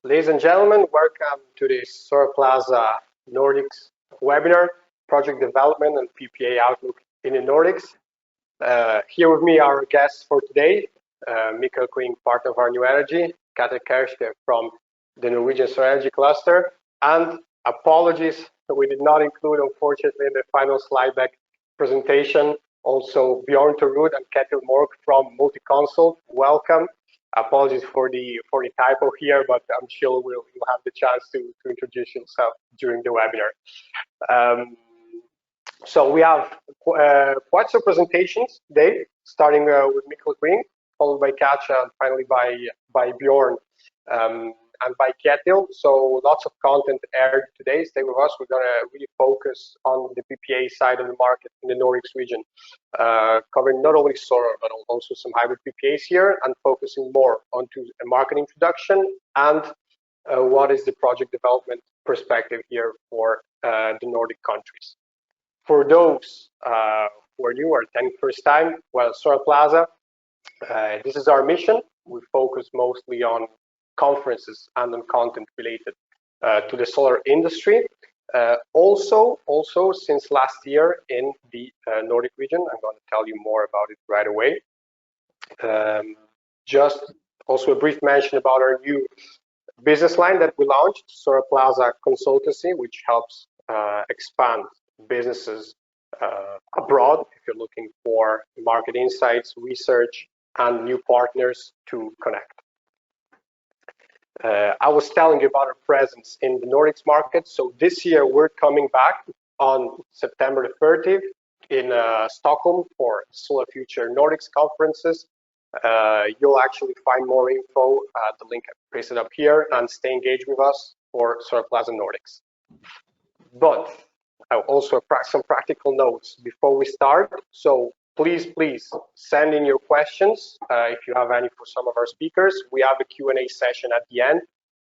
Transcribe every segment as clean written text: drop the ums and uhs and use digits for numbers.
Ladies and gentlemen, welcome to this Solarplaza Nordics webinar, Project Development and PPA Outlook in the Nordics. Here with me are our guests for today, Mikkel Kring, part of our new energy, Katja Kerschke from the Norwegian Solar Energy Cluster, and apologies that we did not include, unfortunately, in the final slide deck presentation, also Bjørn Thorud Kjetil Mork from Multiconsult. Welcome. Apologies for the typo here, but I'm sure you'll have the chance to introduce yourself during the webinar. So we have quite some presentations today, starting with Mikkel Kring, followed by Katja, and finally by Bjørn and by Kjetil. So lots of content aired today. Stay with us. We're going to really focus on the PPA side of the market in the Nordics region, covering not only solar, but also some hybrid PPAs here, and focusing more onto a market introduction and what is the project development perspective here for the Nordic countries. For those who are new or attending first time, well, Solarplaza, this is our mission. We focus mostly on conferences and on content related to the solar industry. Also since last year in the Nordic region, I'm going to tell you more about it right away. Just also a brief mention about our new business line that we launched, Solarplaza Consultancy, which helps expand businesses abroad if you're looking for market insights, research, and new partners to connect. I was telling you about our presence in the Nordics market. So this year we're coming back on September the 30th in Stockholm for Solar Future Nordics conferences. You'll actually find more info at the link I pasted up here, and stay engaged with us for Solarplaza Nordics. But also some practical notes before we start. So please send in your questions if you have any for some of our speakers. We have a Q&A session at the end.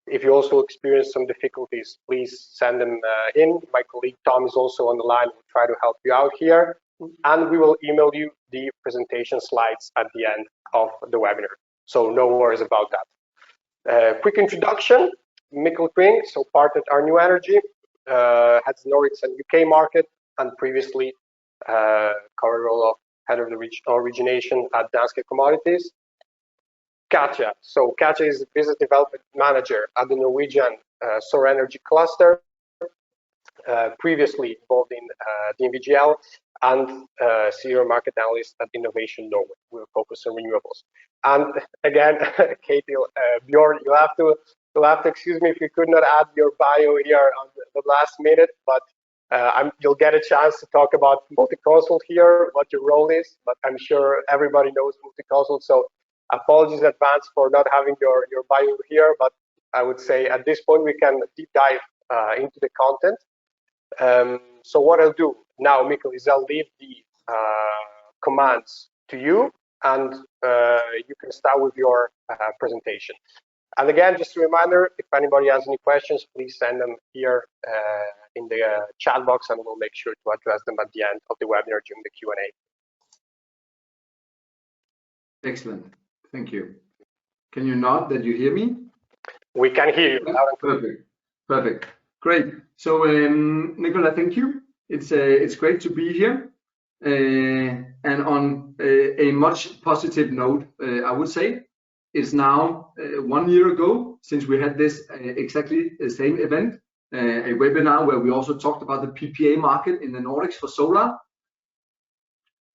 If you also experience some difficulties, please send them in. My colleague Tom is also on the line. We'll try to help you out here. And we will email you the presentation slides at the end of the webinar. So no worries about that. Quick introduction, Mikkel Kring, so part of our new energy, has Nordics and UK market, and previously covered role of head of the origination at Danske Commodities. Katja. So Katja is the business development manager at the Norwegian Solar Energy Cluster, previously involved in the NVGL, and senior market analyst at Innovation Norway. We'll focus on renewables. And again, Kjetil, Bjørn, you'll have to excuse me if you could not add your bio here on the last minute, but you'll get a chance to talk about Multiconsult here, what your role is, but I'm sure everybody knows Multiconsult, so apologies in advance for not having your bio here, but I would say at this point we can deep dive into the content. So what I'll do now, Mikkel, is I'll leave the commands to you, and you can start with your presentation. And again, just a reminder, if anybody has any questions, please send them here in the chat box, and we'll make sure to address them at the end of the webinar during the Q&A. Excellent. Thank you. Can you nod that you hear me? We can hear you. Perfect. Great. So, Nicola, thank you. It's great to be here. And on a much positive note, I would say, it's now 1 year ago since we had this exactly the same event, a webinar where we also talked about the PPA market in the Nordics for solar.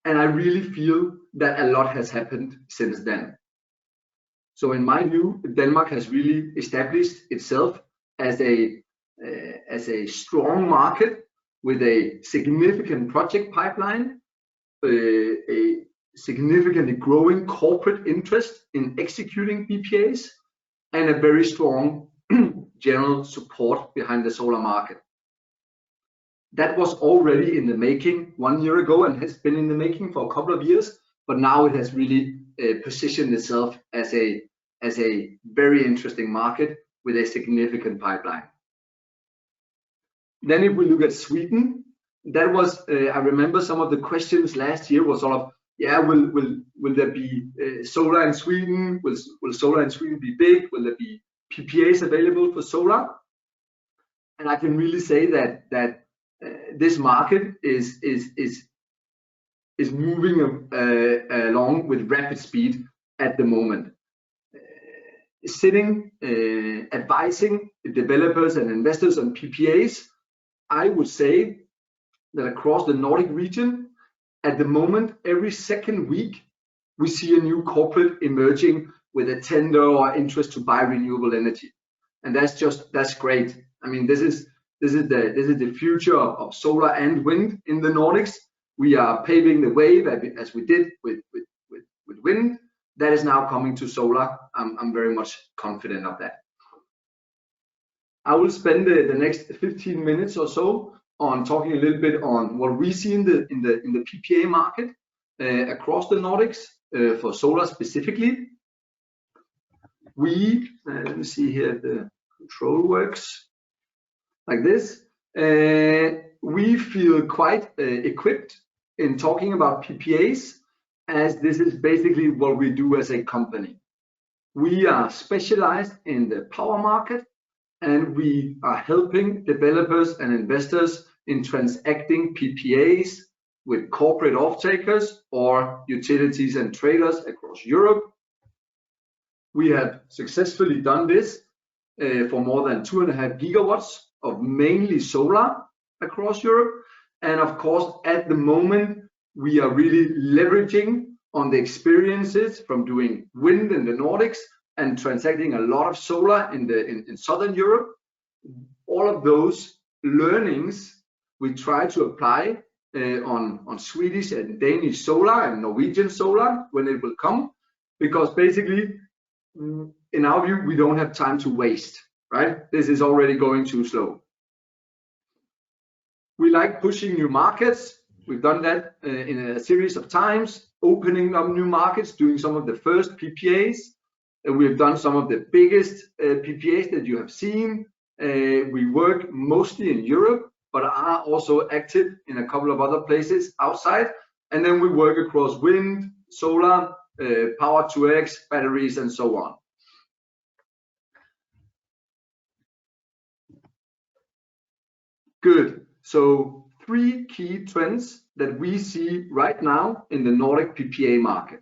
And I really feel that a lot has happened since then. So in my view, Denmark has really established itself as a strong market with a significant project pipeline, a significantly growing corporate interest in executing PPAs, and a very strong general support behind the solar market. That was already in the making 1 year ago and has been in the making for a couple of years, but now it has really positioned itself as a very interesting market with a significant pipeline. Then if we look at Sweden, that was, I remember some of the questions last year was sort of, yeah, will there be solar in Sweden? Will solar in Sweden be big? Will there be PPAs available for solar, and I can really say that this market is moving along with rapid speed at the moment. Advising developers and investors on PPAs, I would say that across the Nordic region, at the moment, every second week, we see a new corporate emerging with a tender or interest to buy renewable energy, and that's great. I mean, this is the future of solar and wind in the Nordics. We are paving the way as we did with wind. That is now coming to solar. I'm very much confident of that. I will spend the next 15 minutes or so on talking a little bit on what we see in the PPA market across the Nordics for solar specifically. Let me see here, the control works like this. We feel quite equipped in talking about PPAs, as this is basically what we do as a company. We are specialized in the power market, and we are helping developers and investors in transacting PPAs with corporate off-takers or utilities and traders across Europe. We have successfully done this for more than 2.5 gigawatts of mainly solar across Europe. And of course, at the moment, we are really leveraging on the experiences from doing wind in the Nordics and transacting a lot of solar in Southern Europe. All of those learnings we try to apply on Swedish and Danish solar and Norwegian solar when it will come, because basically, in our view, we don't have time to waste, right? This is already going too slow. We like pushing new markets. We've done that in a series of times, opening up new markets, doing some of the first PPAs. And we've done some of the biggest PPAs that you have seen. We work mostly in Europe, but are also active in a couple of other places outside. And then we work across wind, solar, power to X, batteries, and so on. Good. So 3 key trends that we see right now in the Nordic PPA market.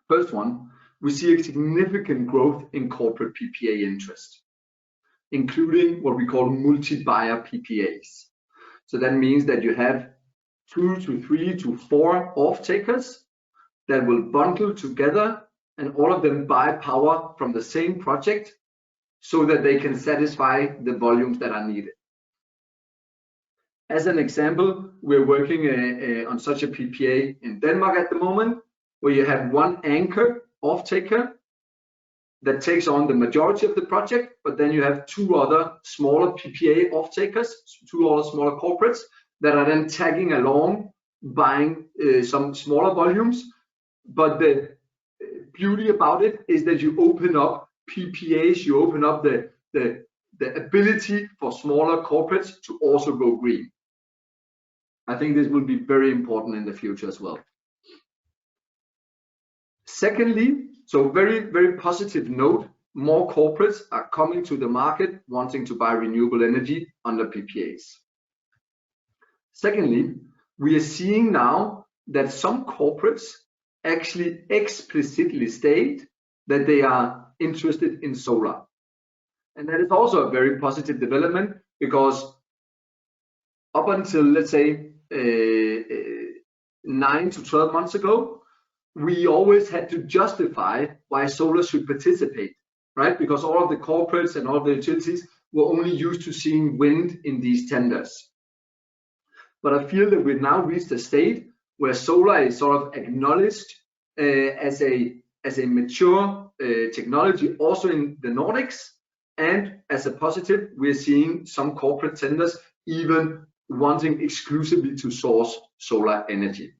First one, we see a significant growth in corporate PPA interest, including what we call multi-buyer PPAs. So that means that you have 2 to 3 to 4 off-takers that will bundle together, and all of them buy power from the same project so that they can satisfy the volumes that are needed. As an example, we're working on such a PPA in Denmark at the moment, where you have one anchor off-taker that takes on the majority of the project, but then you have 2 other smaller PPA off-takers, 2 other smaller corporates that are then tagging along, buying some smaller volumes. But the beauty about it is that you open up PPAs, you open up the ability for smaller corporates to also go green. I think this will be very important in the future as well. Secondly, so very, very positive note, more corporates are coming to the market wanting to buy renewable energy under PPAs. Secondly, we are seeing now that some corporates actually explicitly state that they are interested in solar. And that is also a very positive development, because up until, let's say, 9 to 12 months ago, we always had to justify why solar should participate, right? Because all of the corporates and all of the utilities were only used to seeing wind in these tenders. But I feel that we've now reached a state where solar is sort of acknowledged as a mature technology also in the Nordics. And as a positive, we're seeing some corporate tenders even wanting exclusively to source solar energy.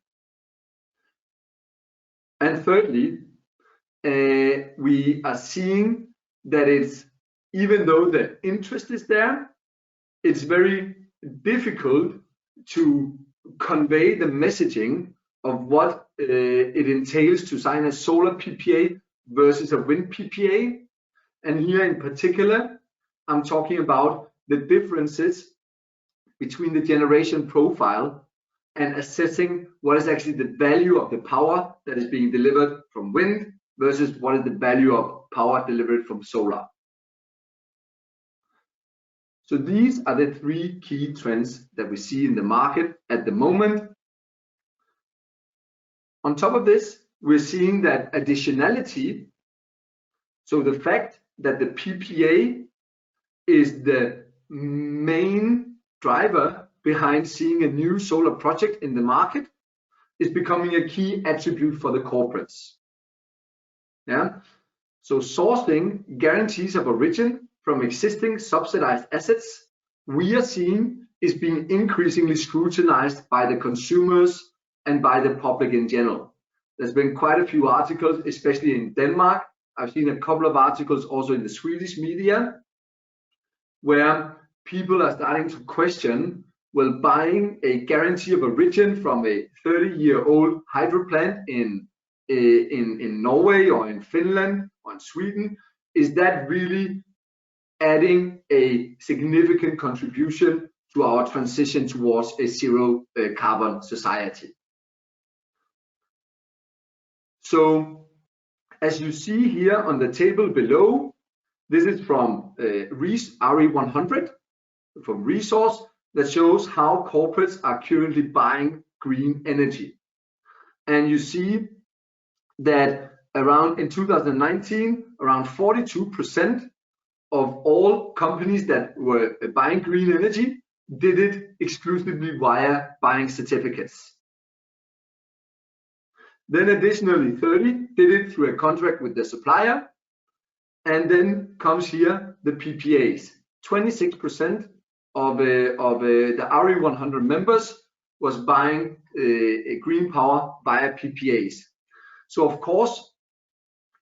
And thirdly, we are seeing that it's, even though the interest is there, it's very difficult to convey the messaging of what it entails to sign a solar PPA versus a wind PPA. And here in particular, I'm talking about the differences between the generation profile and assessing what is actually the value of the power that is being delivered from wind versus what is the value of power delivered from solar. So these are the three key trends that we see in the market at the moment. On top of this, we're seeing that additionality, so the fact that the PPA is the main driver behind seeing a new solar project in the market, is becoming a key attribute for the corporates. Yeah. So sourcing guarantees of origin from existing subsidized assets, we are seeing is being increasingly scrutinized by the consumers and by the public in general. There's been quite a few articles, especially in Denmark. I've seen a couple of articles also in the Swedish media, where people are starting to question, well, buying a guarantee of origin from a 30-year-old hydro plant in Norway or in Finland or in Sweden, is that really adding a significant contribution to our transition towards a zero carbon society? So as you see here on the table below, this is from RE100 from Ressource, that shows how corporates are currently buying green energy. And you see that around in 2019, around 42% of all companies that were buying green energy did it exclusively via buying certificates. Then additionally 30 did it through a contract with the supplier. And then comes here the PPAs. 26% of the RE100 members was buying green power via PPAs. So of course,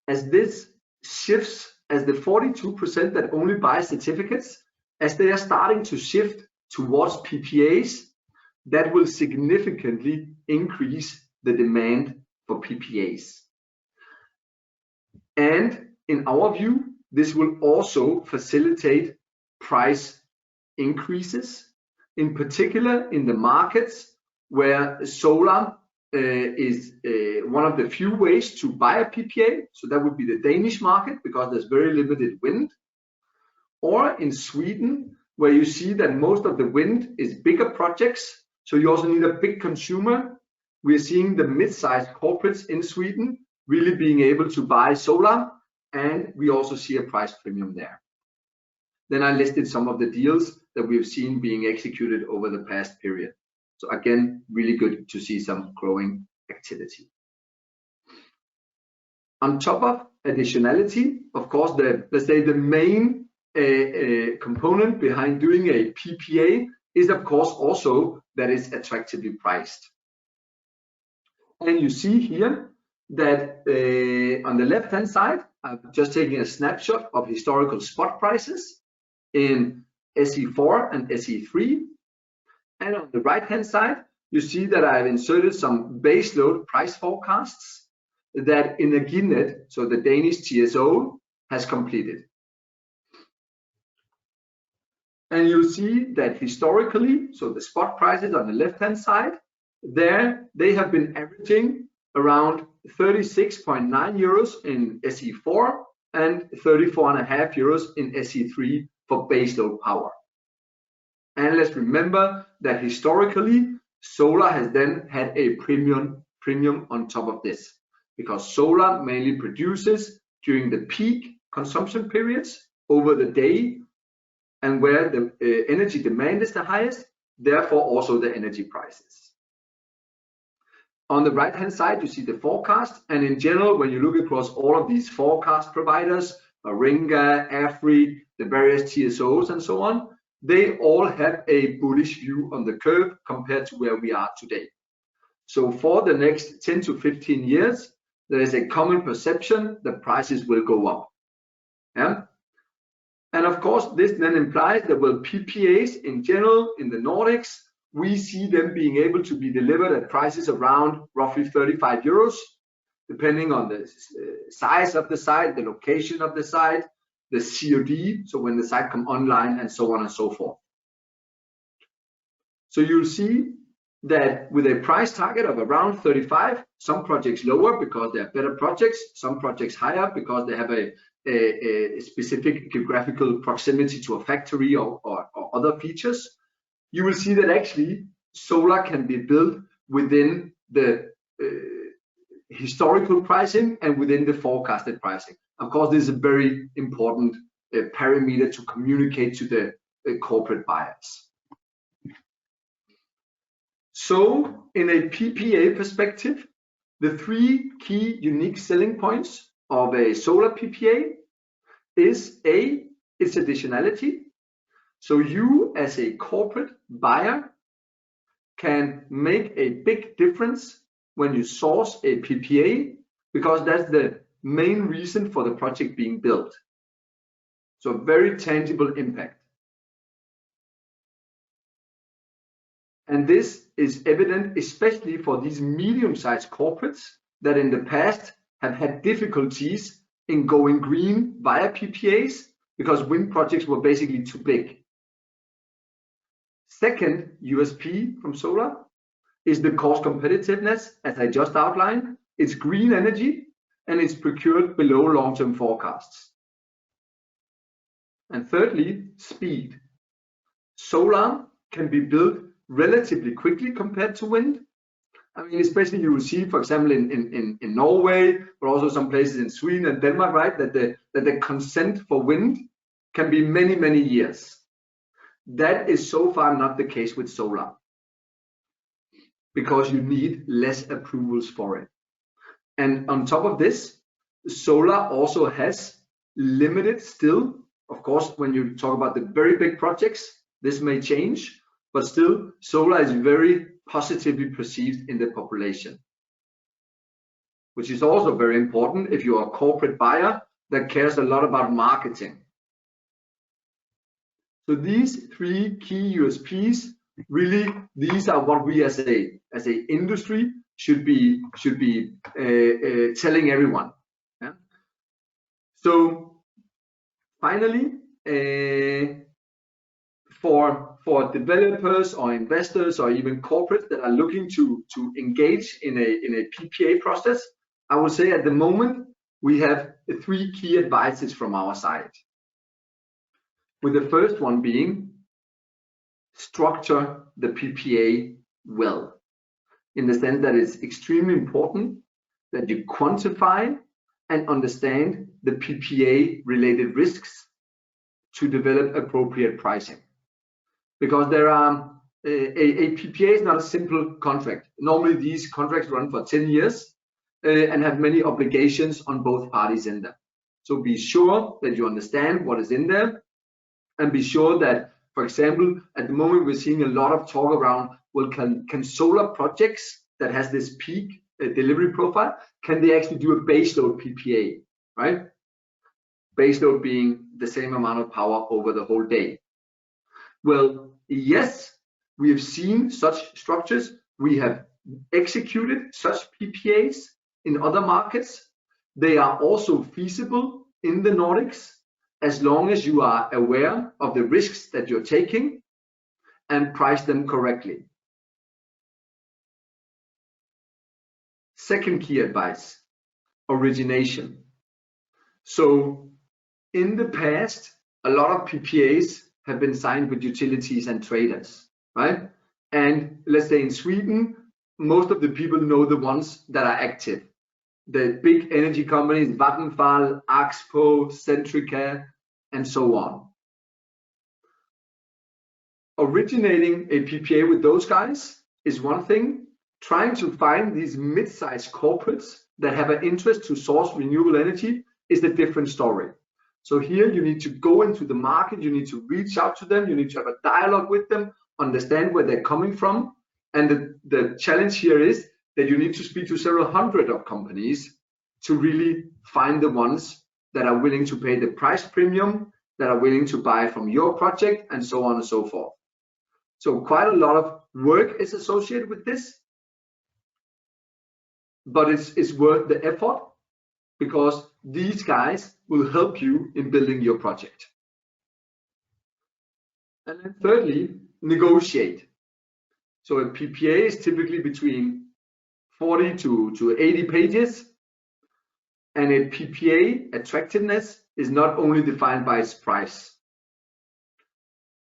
as this shifts, as the 42% that only buy certificates, as they are starting to shift towards PPAs, that will significantly increase the demand for PPAs. And in our view, this will also facilitate price increases, in particular in the markets where solar is one of the few ways to buy a PPA. So that would be the Danish market, because there's very limited wind. Or in Sweden, where you see that most of the wind is bigger projects, so you also need a big consumer. We're seeing the mid-sized corporates in Sweden really being able to buy solar, and we also see a price premium there. Then I listed some of the deals that we've seen being executed over the past period. So again, really good to see some growing activity. On top of additionality, of course, let's say the main component behind doing a PPA is, of course, also that it's attractively priced. And you see here that on the left-hand side, I'm just taking a snapshot of historical spot prices in SE4 and SE3. And on the right-hand side, you see that I've inserted some baseload price forecasts that Energinet, so the Danish TSO, has completed. And you'll see that historically, so the spot prices on the left-hand side, there they have been averaging around 36.9 euros in SE4 and 34.5 euros in SE3 for baseload power. And let's remember that historically, solar has then had a premium on top of this, because solar mainly produces during the peak consumption periods over the day, and where the energy demand is the highest, therefore also the energy prices. On the right-hand side, you see the forecast, and in general, when you look across all of these forecast providers, Baringa, AFRI, the various TSOs and so on, they all have a bullish view on the curve compared to where we are today. So for the next 10 to 15 years, there is a common perception that prices will go up. Yeah? And of course, this then implies that well, PPAs in general in the Nordics, we see them being able to be delivered at prices around roughly 35 euros, depending on the size of the site, the location of the site, the COD, so when the site come online, and so on and so forth. So you'll see that with a price target of around 35, some projects lower because they are better projects, some projects higher because they have a specific geographical proximity to a factory or other features. You will see that actually solar can be built within the historical pricing and within the forecasted pricing. Of course, this is a very important parameter to communicate to the corporate buyers. So in a PPA perspective, the three key unique selling points of a solar PPA is its additionality. So you as a corporate buyer can make a big difference when you source a PPA, because that's the main reason for the project being built. So very tangible impact. And this is evident especially for these medium-sized corporates that in the past have had difficulties in going green via PPAs because wind projects were basically too big. Second USP from solar is the cost competitiveness, as I just outlined. It's green energy and it's procured below long-term forecasts. And thirdly, speed. Solar can be built relatively quickly compared to wind. I mean, especially you will see, for example, in Norway, but also some places in Sweden and Denmark, right, that the consent for wind can be many, many years. That is so far not the case with solar, because you need less approvals for it. And on top of this, solar also has limited still, of course, when you talk about the very big projects, this may change, but still solar is very positively perceived in the population, which is also very important if you are a corporate buyer that cares a lot about marketing. So these three key USPs, really, these are what we as a industry should be telling everyone. Yeah? So finally, for developers or investors or even corporates that are looking to engage in a PPA process, I would say at the moment we have three key advices from our side. With the first one being structure the PPA well, in the sense that it's extremely important that you quantify and understand the PPA related risks to develop appropriate pricing. Because there are a PPA is not a simple contract. Normally these contracts run for 10 years and have many obligations on both parties in them. So be sure that you understand what is in there, and be sure that, for example, at the moment we're seeing a lot of talk around, well, can solar projects that has this peak delivery profile, can they actually do a baseload PPA, right? Baseload being the same amount of power over the whole day. Well, yes, we have seen such structures. We have executed such PPAs in other markets. They are also feasible in the Nordics, as long as you are aware of the risks that you're taking and price them correctly. Second key advice, origination. So in the past, a lot of PPAs have been signed with utilities and traders, right? And let's say in Sweden, most of the people know the ones that are active. The big energy companies, Vattenfall, Axpo, Centrica, and so on. Originating a PPA with those guys is one thing. Trying to find these mid-sized corporates that have an interest to source renewable energy is a different story. So here you need to go into the market, you need to reach out to them, you need to have a dialogue with them, understand where they're coming from. And the challenge here is that you need to speak to several hundred of companies to really find the ones that are willing to pay the price premium, that are willing to buy from your project, and so on and so forth. So quite a lot of work is associated with this, but it's worth the effort. because these guys will help you in building your project. And then thirdly, negotiate. So a PPA is typically between 40 to 80 pages. And a PPA attractiveness is not only defined by its price.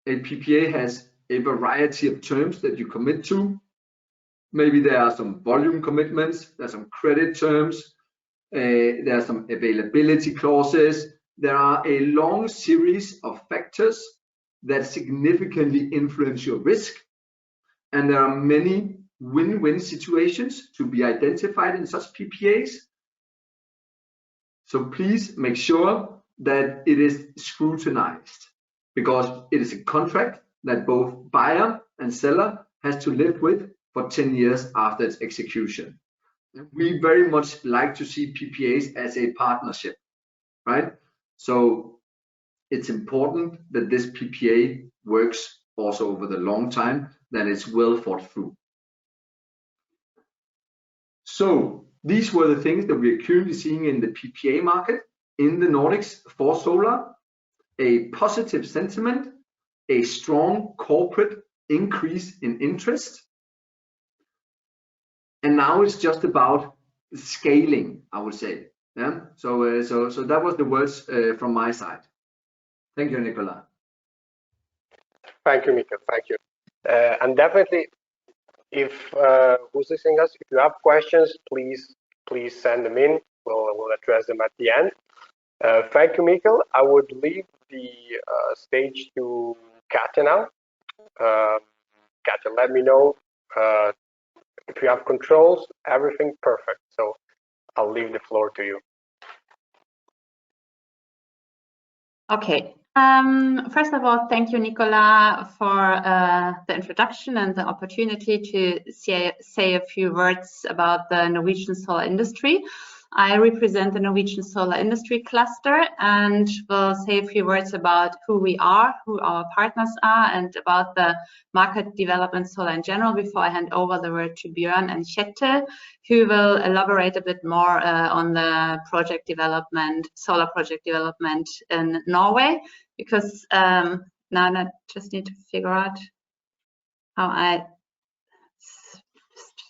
A PPA has a variety of terms that you commit to. Maybe there are some volume commitments, there's some credit terms, there are some availability clauses. There are a long series of factors that significantly influence your risk. And there are many win-win situations to be identified in such PPAs. So please make sure that it is scrutinized, because it is a contract that both buyer and seller has to live with for 10 years after its execution. We very much like to see PPAs as a partnership, right? So it's important that this PPA works also over the long time, that it's well thought through. So these were the things that we are currently seeing in the PPA market in the Nordics for solar: a positive sentiment, a strong corporate increase in interest, and now it's just about scaling, I would say. Yeah. So that was the words from my side. Thank you, Nicola. Thank you, Mikkel. Thank you. And definitely, if who's listening us, if you have questions, please send them in. We'll address them at the end. Thank you, Mikkel. I would leave the stage to Katja now. Katja, let me know if you have controls, everything perfect. So I'll leave the floor to you. Okay. First of all, thank you, Nicola, for the introduction and the opportunity to say a few words about the Norwegian solar industry. I represent the Norwegian Solar Industry Cluster and will say a few words about who we are, who our partners are, and about the market development solar in general before I hand over the word to Bjørn and Kjetil, who will elaborate a bit more on the project development, solar project development in Norway, because now I just need to figure out how I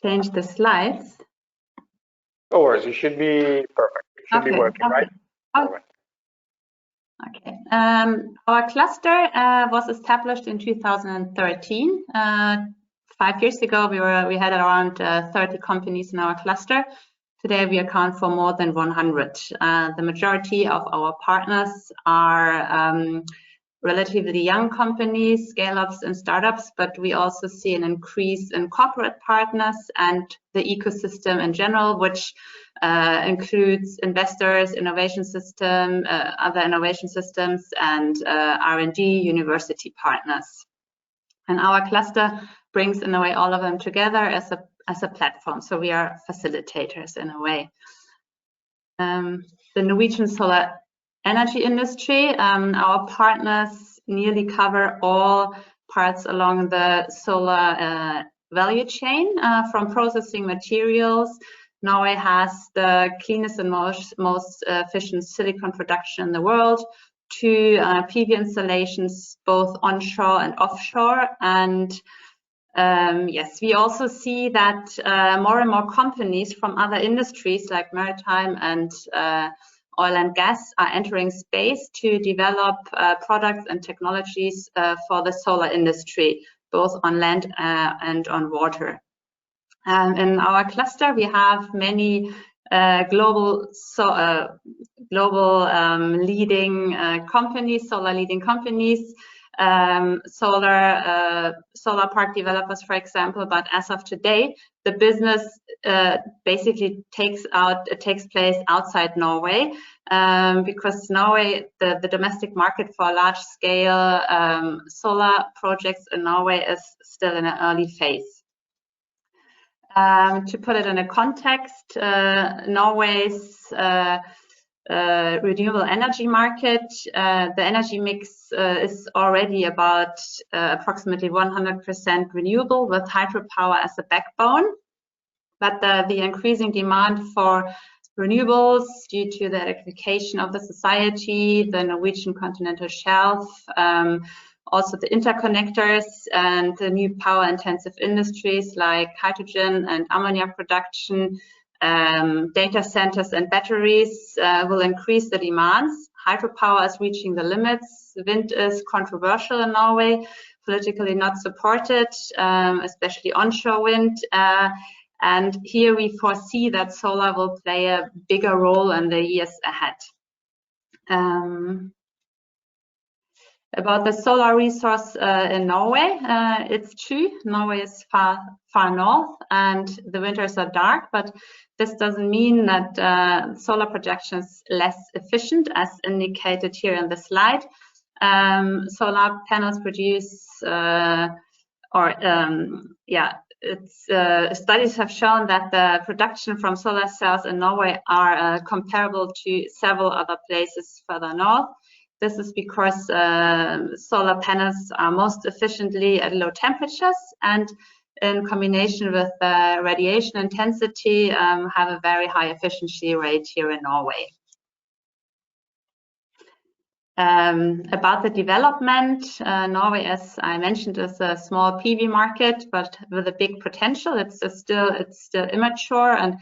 change the slides. No worries, you should be perfect. You should be working, right? Okay. Our cluster was established in 2013. 5 years ago, we had around 30 companies in our cluster. Today, we account for more than 100. The majority of our partners are relatively young companies, scale-ups and startups, but we also see an increase in corporate partners and the ecosystem in general, which includes investors, innovation system, other innovation systems, and R&D university partners. And our cluster brings in a way all of them together as a platform. So we are facilitators in a way. The Norwegian solar energy industry, our partners nearly cover all parts along the solar value chain, from processing materials. Norway has the cleanest and most efficient silicon production in the world, to PV installations both onshore and offshore. And yes, we also see that more and more companies from other industries like maritime and oil and gas are entering space to develop products and technologies for the solar industry, both on land and on water. In our cluster, we have many global leading companies, solar leading companies, solar park developers, for example. But as of today, the business basically takes place outside Norway, because Norway, the domestic market for large scale solar projects in Norway is still in an early phase. To put it in a context, Norway's renewable energy market, the energy mix is already about approximately 100% renewable, with hydropower as a backbone. But the increasing demand for renewables due to the electrification of the society, the Norwegian continental shelf, also the interconnectors and the new power-intensive industries like hydrogen and ammonia production, data centers and batteries will increase the demands. Hydropower is reaching the limits. Wind is controversial in Norway, politically not supported, especially onshore wind. And here we foresee that solar will play a bigger role in the years ahead. About the solar resource in Norway, it's true. Norway is far north and the winters are dark, but this doesn't mean that solar production is less efficient, as indicated here in the slide. Solar panels produce, studies have shown that the production from solar cells in Norway are comparable to several other places further north. This is because solar panels are most efficiently at low temperatures and in combination with radiation intensity have a very high efficiency rate here in Norway. About the development, Norway, as I mentioned, is a small PV market, but with a big potential. It's still immature and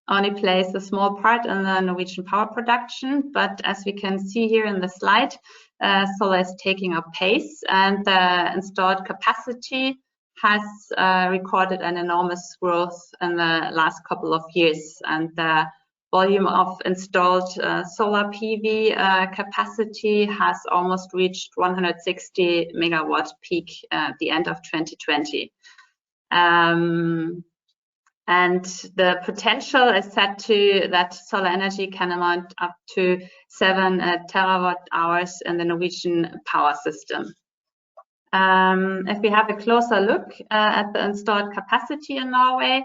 only plays a small part in the Norwegian power production. But as we can see here in the slide, solar is taking up pace, and the installed capacity has recorded an enormous growth in the last couple of years. And the volume of installed solar PV capacity has almost reached 160 megawatt peak at the end of 2020. And the potential is set to that solar energy can amount up to 7 terawatt hours in the Norwegian power system. If we have a closer look at the installed capacity in Norway,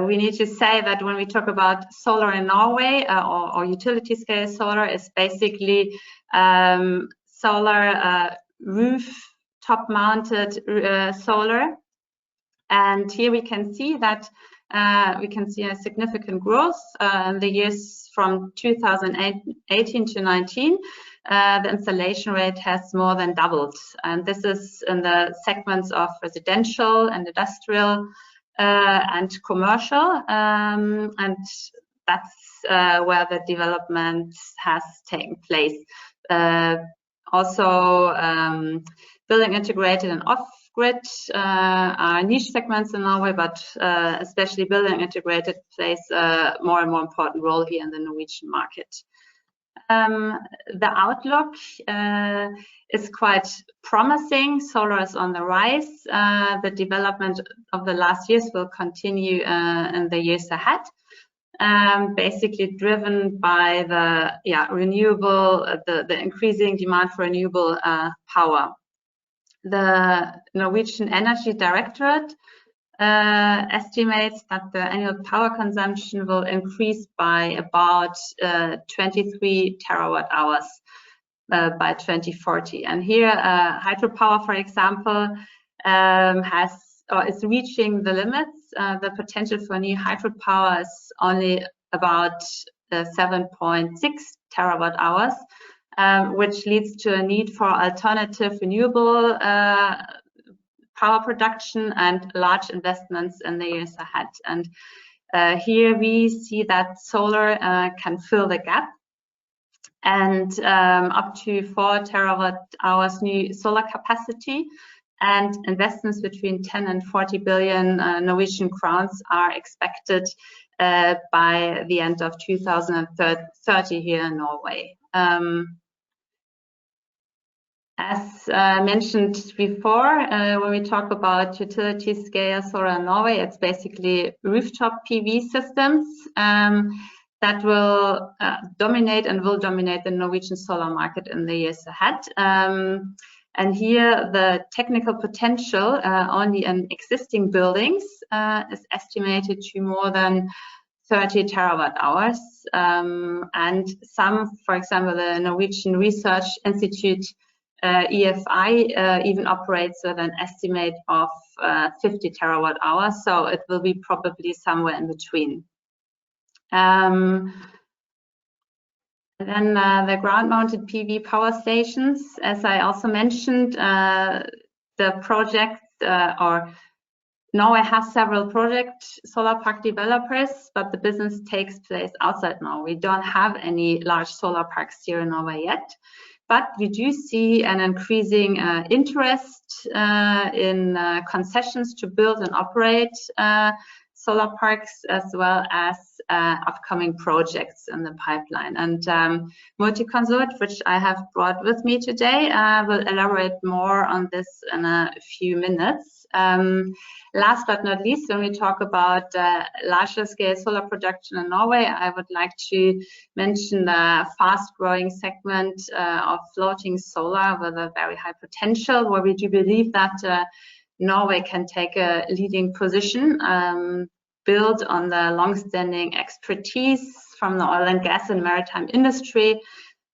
we need to say that when we talk about solar in Norway or utility scale solar, is basically solar rooftop mounted solar. And here we can see that we can see a significant growth in the years from 2018 to 19. The installation rate has more than doubled, and this is in the segments of residential and industrial and commercial, and that's where the development has taken place. Also, building integrated and off-grid are niche segments in Norway, but especially building integrated plays a more and more important role here in the Norwegian market. The outlook is quite promising. Solar is on the rise. The development of the last years will continue in the years ahead, basically driven by the renewable, the increasing demand for renewable power. The Norwegian Energy Directorate estimates that the annual power consumption will increase by about 23 terawatt hours by 2040. And here, hydropower, for example, is reaching the limits. The potential for new hydropower is only about 7.6 terawatt hours, which leads to a need for alternative renewable power production and large investments in the years ahead. And here we see that solar can fill the gap, and up to 4 terawatt hours new solar capacity and investments between 10 and 40 billion Norwegian crowns are expected by the end of 2030 here in Norway. As mentioned before, when we talk about utility scale solar in Norway, it's basically rooftop PV systems that will dominate the Norwegian solar market in the years ahead. And here the technical potential only in existing buildings is estimated to more than 30 terawatt hours. And some, for example, the Norwegian Research Institute EFI even operates with an estimate of 50 terawatt hours, so it will be probably somewhere in between. Then the ground-mounted PV power stations, as I also mentioned, the project or Norway has several project solar park developers, but the business takes place outside Norway. We don't have any large solar parks here in Norway yet, but we do see an increasing interest in concessions to build and operate solar parks, as well as upcoming projects in the pipeline. And Multiconsult, which I have brought with me today, will elaborate more on this in a few minutes. Last but not least, when we talk about larger scale solar production in Norway, I would like to mention the fast growing segment of floating solar with a very high potential, where we do believe that Norway can take a leading position, build on the long-standing expertise from the oil and gas and maritime industry.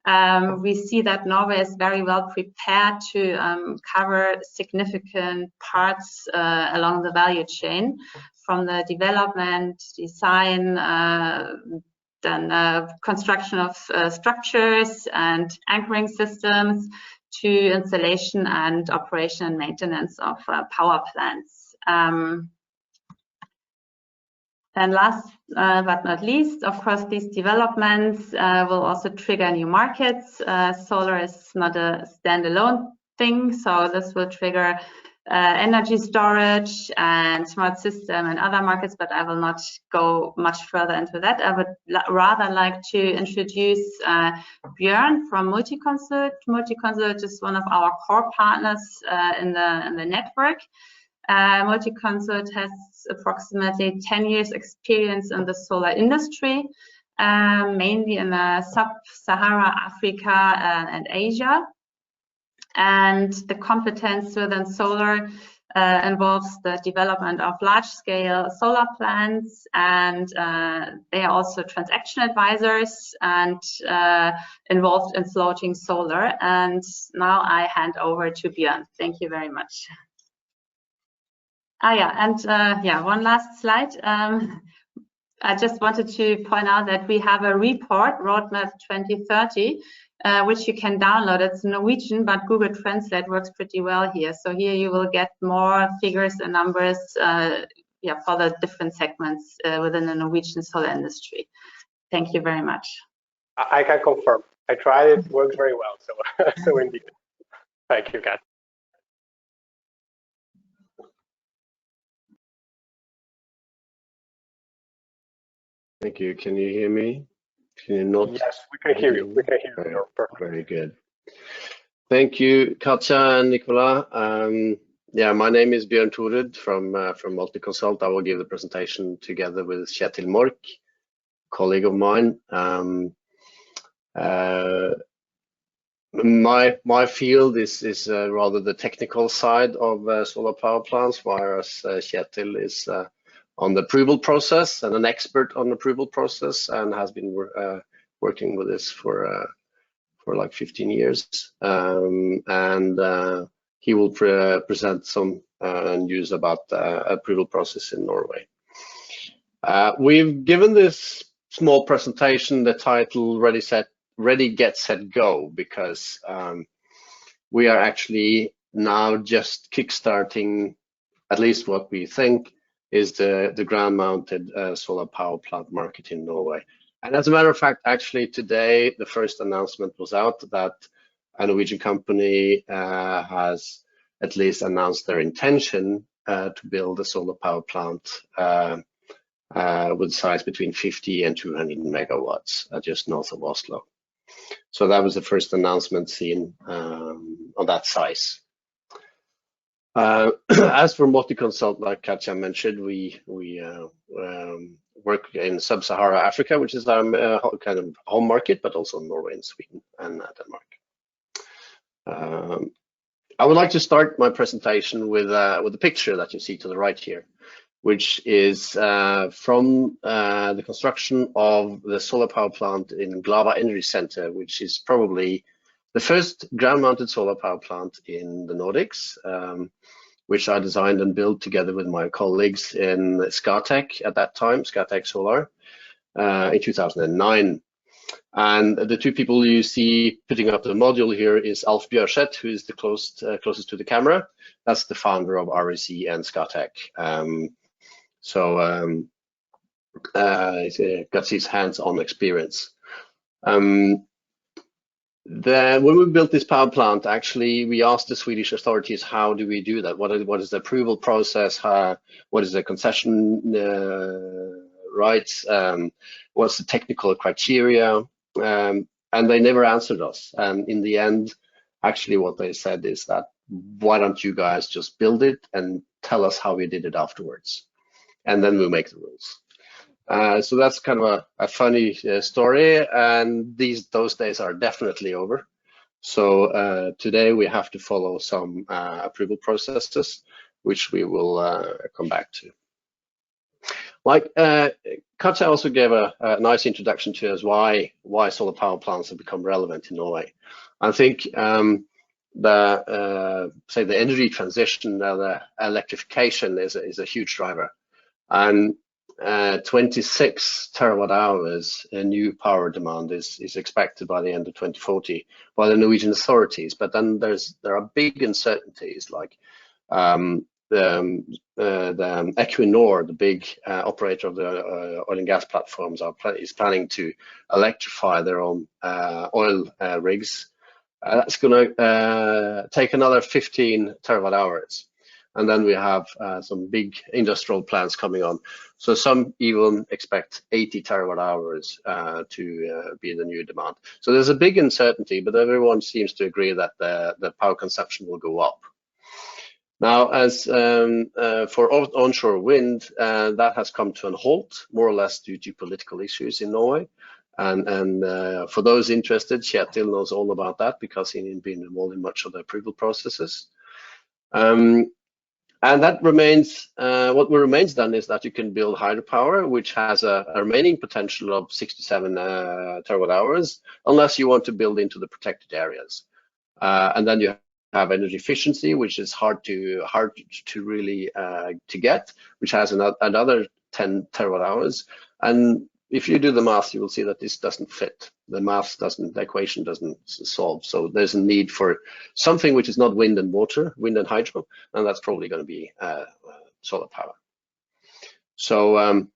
We see that Norway is very well prepared to cover significant parts along the value chain, from the development, design, then construction of structures and anchoring systems, to installation and operation and maintenance of power plants. And last but not least, of course, these developments will also trigger new markets. Solar is not a standalone thing, so this will trigger energy storage and smart system and other markets, but I will not go much further into that. I would rather like to introduce Bjørn from Multiconsult. Multiconsult is one of our core partners in the network. Multiconsult has approximately 10 years experience in the solar industry, mainly in sub-Sahara Africa and Asia. And the competence within solar involves the development of large-scale solar plants, and they are also transaction advisors and involved in floating solar. And now I hand over to Bjørn. Thank you very much. One last slide. I just wanted to point out that we have a report, Roadmap 2030, which you can download. It's Norwegian, but Google Translate works pretty well here. So here you will get more figures and numbers for the different segments within the Norwegian solar industry. Thank you very much. I can confirm. I tried it, works very well. So indeed. Thank you, Kat. Thank you. Can you hear me? Can you not? Yes, we can hear you. We can hear you. Perfect. Very good. Thank you, Katja and Nicola. My name is Bjørn Thorud from Multiconsult. I will give the presentation together with Kjetil Mork, colleague of mine. My field is rather the technical side of solar power plants, whereas Kjetil is on the approval process and an expert on the approval process, and has been working with this for like 15 years. He will present some news about the approval process in Norway. We've given this small presentation the title Ready, Get, Set, Go, because we are actually now just kickstarting at least what we think is the ground-mounted solar power plant market in Norway. And as a matter of fact, actually today, the first announcement was out that a Norwegian company has at least announced their intention to build a solar power plant with size between 50 and 200 megawatts just north of Oslo. So that was the first announcement seen on that size. As for Multiconsult, like Katja mentioned, we work in sub-Sahara Africa, which is our kind of home market, but also Norway and Sweden and Denmark. I would like to start my presentation with the picture that you see to the right here, which is from the construction of the solar power plant in Glava Energy Center, which is probably the first ground-mounted solar power plant in the Nordics. which I designed and built together with my colleagues in Scatec at that time, Scatec Solar, in 2009. And the two people you see putting up the module here is Alf Bjørseth, who is the closest to the camera. That's the founder of REC and Scatec. He's got his hands-on experience. When we built this power plant, actually, we asked the Swedish authorities, how do we do that? What is the approval process? What is the concession rights? What's the technical criteria? And they never answered us. And in the end, actually, what they said is that, why don't you guys just build it and tell us how we did it afterwards? And then we'll make the rules. So that's kind of a funny story, and those days are definitely over. So today we have to follow some approval processes, which we will come back to. Like Katja also gave a nice introduction to us why solar power plants have become relevant in Norway. I think say the energy transition, the electrification is a huge driver, and 26 terawatt hours in new power demand is expected by the end of 2040 by the Norwegian authorities. But then there are big uncertainties, like the Equinor, the big operator of the oil and gas platforms, is planning to electrify their own oil rigs. That's going to take another 15 terawatt hours. And then we have some big industrial plants coming on. So some even expect 80 terawatt hours to be the new demand. So there's a big uncertainty, but everyone seems to agree that the power consumption will go up. Now, as for onshore wind, that has come to a halt, more or less due to political issues in Norway. And for those interested, Kjetil knows all about that because he's been involved in much of the approval processes. And that remains, what remains then is that you can build hydropower, which has a remaining potential of 67 terawatt hours, unless you want to build into the protected areas. And then you have energy efficiency, which is hard to really to get, which has another 10 terawatt hours. And if you do the math, you will see that this doesn't fit. The equation doesn't solve. So there's a need for something which is not wind and water, wind and hydro, and that's probably going to be solar power. So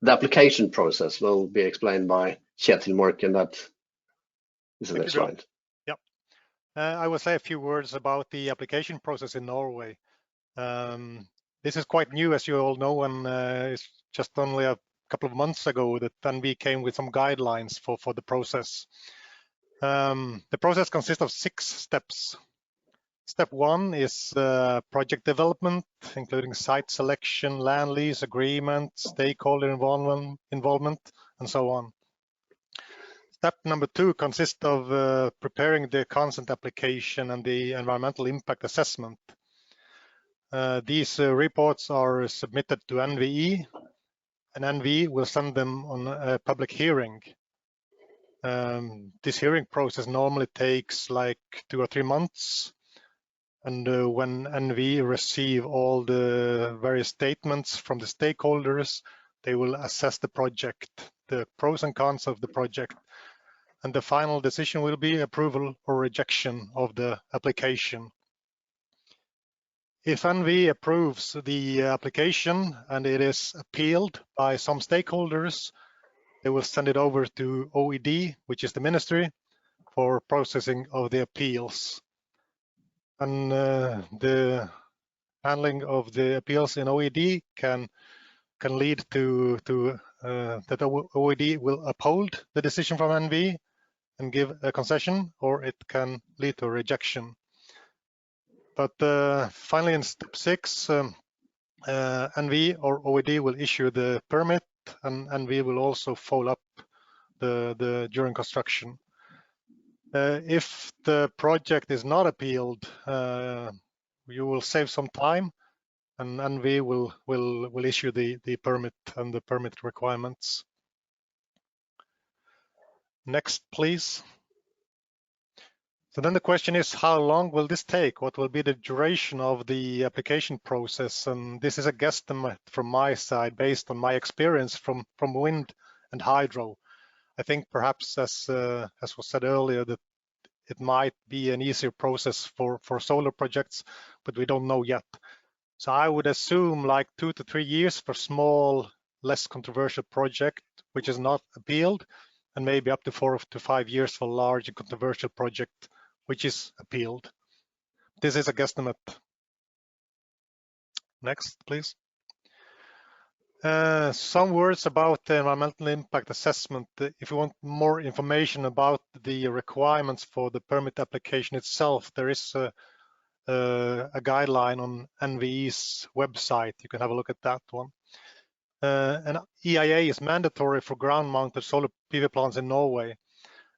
the application process will be explained by Kjetil Mork, and that is the next slide. Yep. I will say a few words about the application process in Norway. This is quite new, as you all know, and it's just only a couple of months ago that NV came with some guidelines for the process. The process consists of 6 steps. Step 1 is project development, including site selection, land lease agreement, stakeholder involvement, and so on. Step number 2 consists of preparing the consent application and the environmental impact assessment. These reports are submitted to NVE, and NV will send them on a public hearing. This hearing process normally takes like 2 or 3 months. And when NV receive all the various statements from the stakeholders, they will assess the project, the pros and cons of the project. And the final decision will be approval or rejection of the application. If NV approves the application and it is appealed by some stakeholders, they will send it over to OED, which is the ministry, for processing of the appeals. And the handling of the appeals in OED can lead to that OED will uphold the decision from NV and give a concession, or it can lead to a rejection. But finally, in step 6, NV or OED will issue the permit, and NV will also follow up during construction. If the project is not appealed, you will save some time, and NV will issue the permit and the permit requirements. Next, please. So then the question is, how long will this take? What will be the duration of the application process? And this is a guesstimate from my side based on my experience from wind and hydro. I think perhaps, as was said earlier, that it might be an easier process for solar projects, but we don't know yet. So I would assume like 2 to 3 years for small, less controversial project, which is not appealed, and maybe up to 4 to 5 years for large and controversial project, which is appealed. This is a guesstimate. Next, please. Some words about the environmental impact assessment. If you want more information about the requirements for the permit application itself, there is a guideline on NVE's website. You can have a look at that one. An EIA is mandatory for ground-mounted solar PV plants in Norway.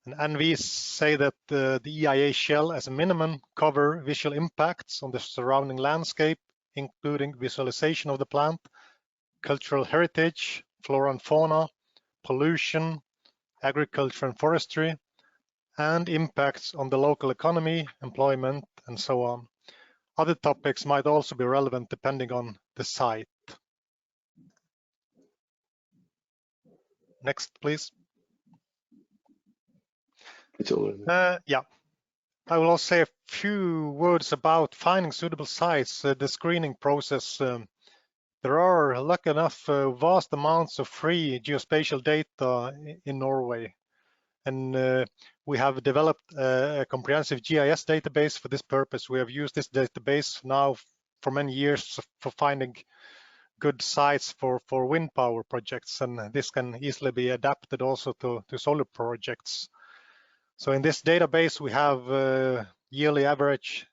And NVE say that the EIA shall, as a minimum, cover visual impacts on the surrounding landscape, including visualization of the plant, cultural heritage, flora and fauna, pollution, agriculture and forestry, and impacts on the local economy, employment, and so on. Other topics might also be relevant depending on the site. Next, please. Yeah. I will also say a few words about finding suitable sites, the screening process. There are, lucky enough, vast amounts of free geospatial data in Norway. And we have developed a comprehensive GIS database for this purpose. We have used this database now for many years for finding good sites for wind power projects, and this can easily be adapted also to solar projects. So in this database, we have yearly average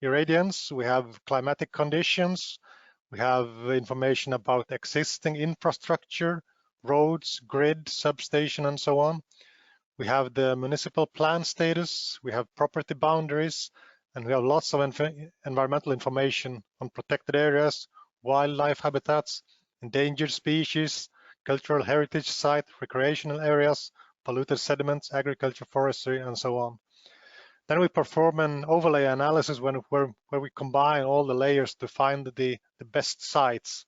irradiance, we have climatic conditions, we have information about existing infrastructure, roads, grid, substation, and so on. We have the municipal plan status, we have property boundaries, and we have lots of environmental information on protected areas, wildlife habitats, endangered species, cultural heritage site, recreational areas, polluted sediments, agriculture, forestry, and so on. Then we perform an overlay analysis where we combine all the layers to find the best sites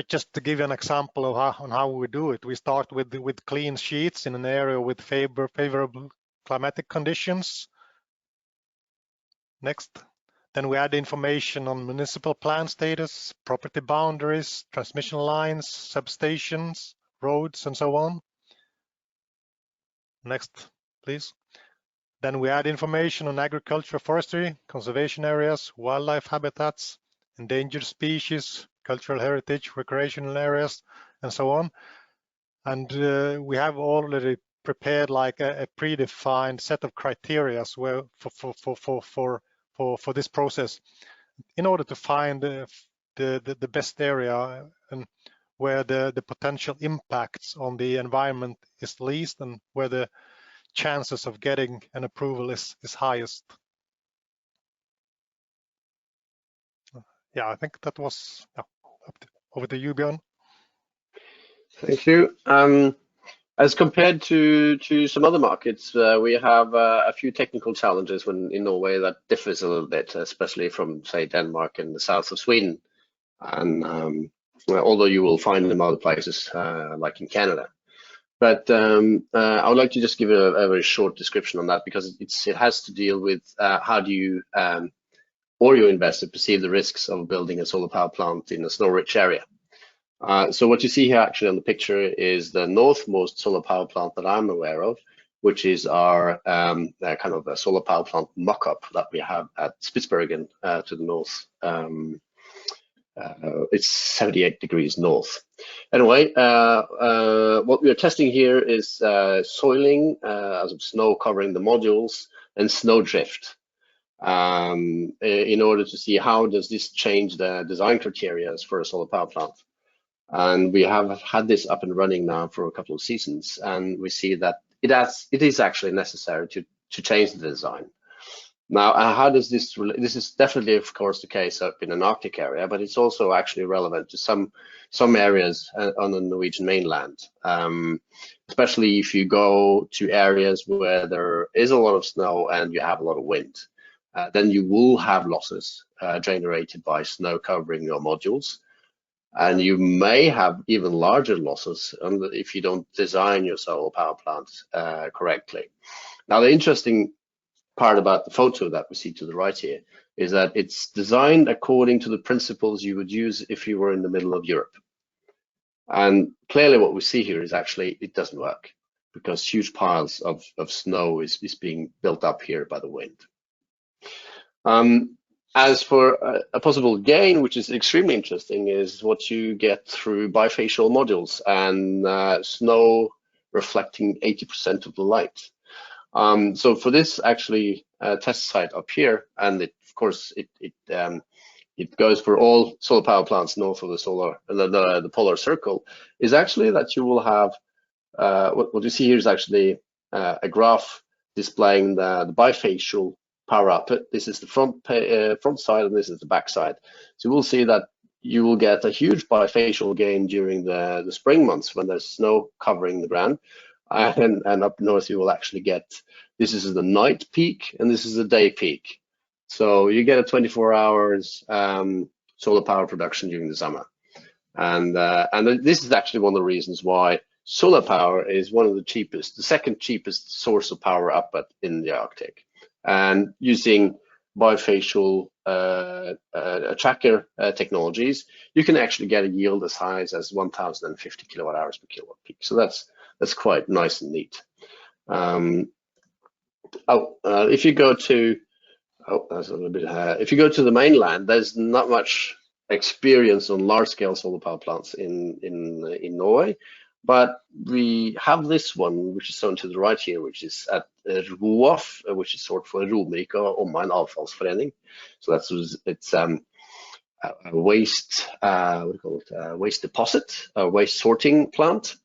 just to give you an example of how we do it. We start with clean sheets in an area with favorable climatic conditions. Next. Then we add information on municipal plan status, property boundaries, transmission lines, substations, roads, and so on. Next, please. Then we add information on agriculture, forestry, conservation areas, wildlife habitats, endangered species, cultural heritage, recreational areas, and so on. And we have already prepared like a predefined set of criteria where for this process in order to find the best area and where the potential impacts on the environment is least and where the chances of getting an approval is highest. Yeah, I think that was over to you, Bjørn. Thank you. As compared to some other markets, we have a few technical challenges in Norway that differs a little bit, especially from, say, Denmark and the south of Sweden. And although you will find them other places, like in Canada. But I would like to just give a very short description on that, because it has to deal with how do you or your investor perceive the risks of building a solar power plant in a snow-rich area. So what you see here actually on the picture is the northmost solar power plant that I'm aware of, which is our kind of a solar power plant mock-up that we have at Spitsbergen to the north. It's 78 degrees north. Anyway, what we are testing here is soiling, snow covering the modules, and snow drift. In order to see how does this change the design criteria for a solar power plant. And we have had this up and running now for a couple of seasons, and we see that it is actually necessary to change the design. Now, how does this relate? This is definitely, of course, the case up in an Arctic area, but it's also actually relevant to some areas on the Norwegian mainland, especially if you go to areas where there is a lot of snow and you have a lot of wind. Then you will have losses generated by snow covering your modules, and you may have even larger losses if you don't design your solar power plant correctly. Now, the interesting part about the photo that we see to the right here is that it's designed according to the principles you would use if you were in the middle of Europe. And clearly what we see here is actually it doesn't work, because huge piles of snow is being built up here by the wind. As for a possible gain, which is extremely interesting, is what you get through bifacial modules and snow reflecting 80% of the light. So for this actually test site up here, and of course it goes for all solar power plants north of the polar circle, is actually that you will have what you see here is actually a graph displaying the bifacial power output. This is the front side and this is the back side. So you will see that you will get a huge bifacial gain during the spring months when there's snow covering the ground. And up north you will actually get, this is the night peak and this is the day peak. So you get a 24 hours solar power production during the summer. And this is actually one of the reasons why solar power is one of the cheapest, the second cheapest source of power up in the Arctic. And using bifacial tracker technologies, you can actually get a yield as high as 1,050 kilowatt hours per kilowatt peak. So that's quite nice and neat. If you go to that's a little bit if you go to the mainland, there's not much experience on large-scale solar power plants in Norway, but we have this one, which is shown to the right here, which is at Ressource, which is short for Romerike Omegn Avfallsforening. So it's a waste waste deposit, a waste sorting plant,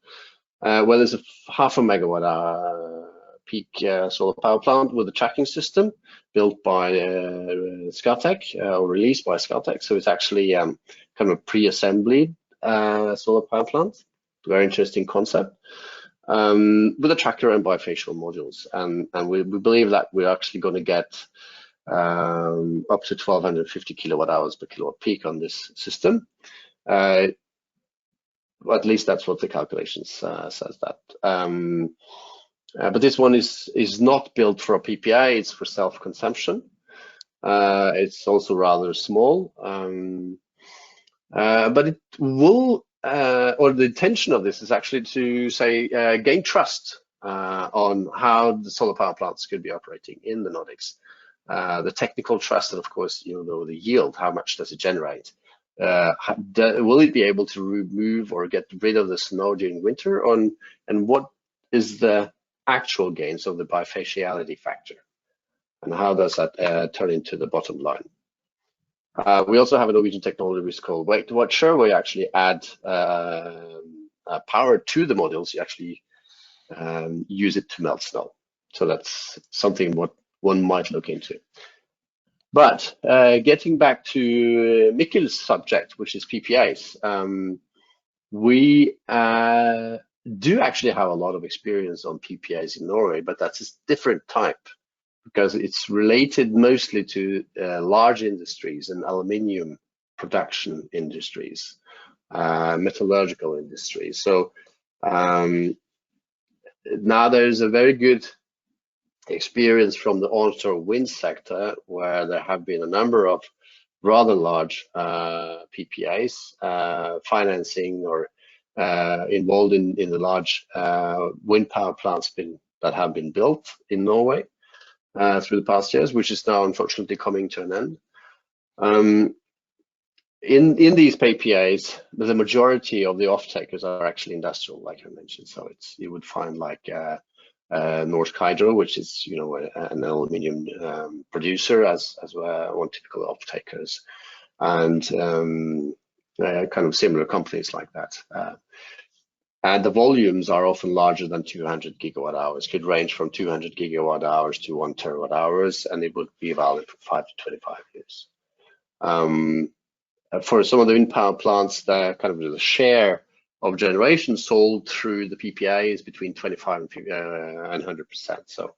where there's a 0.5 megawatt peak solar power plant with a tracking system built by Scatec or released by Scatec. So it's actually kind of a pre-assembled solar power plant. Very interesting concept, with a tracker and bifacial modules. And we believe that we're actually going to get up to 1,250 kilowatt hours per kilowatt peak on this system. At least that's what the calculations says that. But this one is not built for a PPA, it's for self-consumption. It's also rather small, but it will, or the intention of this is actually to say gain trust on how the solar power plants could be operating in the Nordics. The technical trust, and of course, the yield, how much does it generate? Will it be able to remove or get rid of the snow during winter? And what is the actual gains of the bifaciality factor? And how does that turn into the bottom line? We also have a Norwegian technology which is called Weight Watcher, where you actually add power to the modules. You actually use it to melt snow. So that's something what one might look into. But getting back to Mikkel's subject, which is PPAs, we do actually have a lot of experience on PPAs in Norway, but that's a different type, because it's related mostly to large industries and aluminium production industries, metallurgical industries. So now there's a very good experience from the onshore wind sector, where there have been a number of rather large PPAs financing or involved in the large wind power plants that have been built in Norway through the past years, which is now unfortunately coming to an end. In these PPAs, the majority of the off-takers are actually industrial, like I mentioned. So you would find like Norsk Hydro, which is an aluminium producer, as one typical off-takers, and kind of similar companies like that. And the volumes are often larger than 200 gigawatt hours, could range from 200 gigawatt hours to 1 terawatt hours, and it would be valid for 5 to 25 years. For some of the wind power plants, the kind of the share of generation sold through the PPA is between 25 and 100%. So,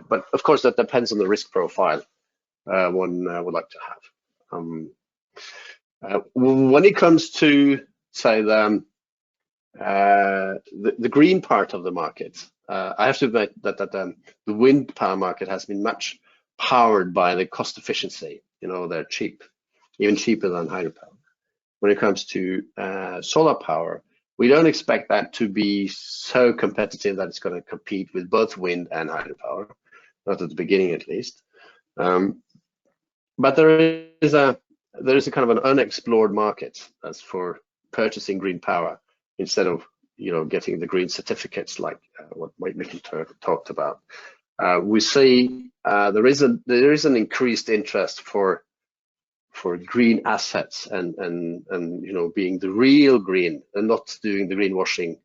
but of course that depends on the risk profile one would like to have. When it comes to, say, the green part of the market, I have to admit that the wind power market has been much powered by the cost efficiency. You know, they're cheap, even cheaper than hydropower. When it comes to solar power, we don't expect that to be so competitive that it's going to compete with both wind and hydropower, not at the beginning at least. But there is a kind of an unexplored market as for purchasing green power instead of, you know, getting the green certificates like what Mikkel talked about. We see there is an increased interest for green assets and you know, being the real green and not doing the greenwashing